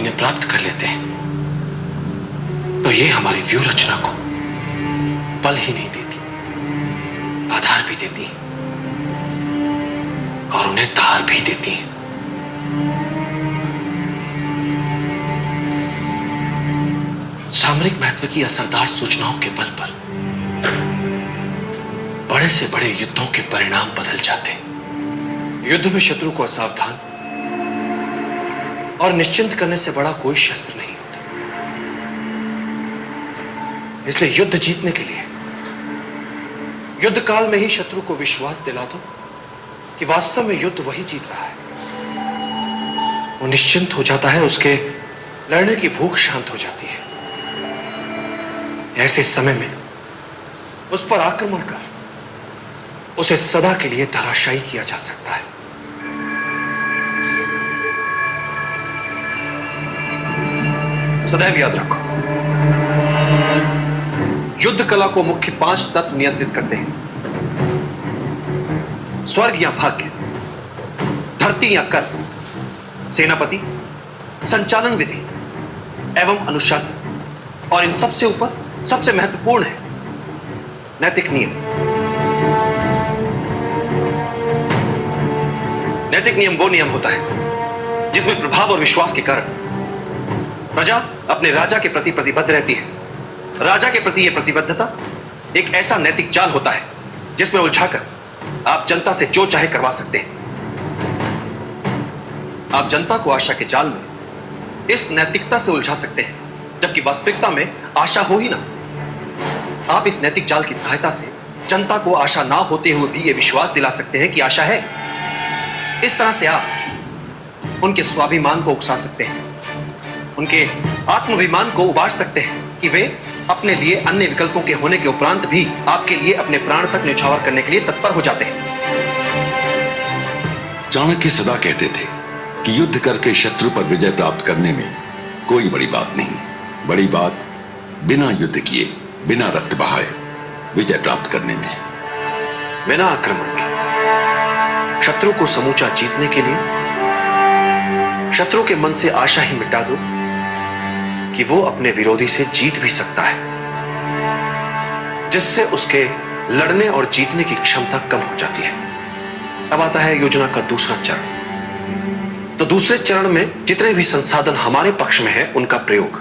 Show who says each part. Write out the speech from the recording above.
Speaker 1: इन्हें प्राप्त कर लेते हैं तो ये हमारी व्यूह रचना को बल ही नहीं देती, आधार भी देती है और उन्हें धार भी देती है। सामरिक महत्व की असरदार सूचनाओं के बल पर बड़े से बड़े युद्धों के परिणाम बदल जाते हैं। युद्ध में शत्रु को असावधान और निश्चिंत करने से बड़ा कोई शस्त्र नहीं होता। इसलिए युद्ध जीतने के लिए युद्ध काल में ही शत्रु को विश्वास दिला दो कि वास्तव में युद्ध वही जीत रहा है। वो निश्चिंत हो जाता है, उसके लड़ने की भूख शांत हो जाती है। ऐसे समय में उस पर आक्रमण कर उसे सदा के लिए धराशायी किया जा सकता है। सदैव याद रखो, युद्ध कला को मुख्य 5 तत्व नियंत्रित करते हैं। स्वर्ग या भाग्य, धरती या कर्म, सेनापति, संचालन विधि एवं अनुशासन, और इन सबसे ऊपर सबसे महत्वपूर्ण है नैतिक नियम। नैतिक नियम वो नियम होता है जिसमें प्रभाव और विश्वास के कारण प्रजा अपने राजा के प्रति प्रतिबद्ध रहती है। राजा के प्रति यह प्रतिबद्धता एक ऐसा नैतिक जाल होता है जिसमें उलझाकर आप जनता से जो चाहे करवा सकते हैं। आप जनता को आशा के जाल में इस नैतिकता से उलझा सकते हैं, जबकि वास्तविकता में आशा हो ही ना। आप इस नैतिक जाल की सहायता से जनता को आशा ना होते हुए भी यह विश्वास दिला सकते हैं कि आशा है। इस तरह से आप उनके स्वाभिमान को उकसा सकते हैं, उनके आत्माभिमान को उबार सकते हैं कि वे अपने लिए अन्य विकल्पों के होने के उपरांत भी आपके लिए अपने प्राण तक न्यौछावर करने के लिए तत्पर हो जाते हैं।
Speaker 2: चाणक्य सदा कहते थे कि युद्ध करके शत्रु पर विजय प्राप्त करने में कोई बड़ी बात नहीं। बड़ी बात बिना युद्ध किए, बिना रक्त बहाए विजय प्राप्त करने में।
Speaker 1: बिना आक्रमण के शत्रु को समूचा जीतने के लिए शत्रु के मन से आशा ही मिटा दो कि वो अपने विरोधी से जीत भी सकता है, जिससे उसके लड़ने और जीतने की क्षमता कम हो जाती है। अब आता है योजना का दूसरा चरण। तो दूसरे चरण में जितने भी संसाधन हमारे पक्ष में है उनका प्रयोग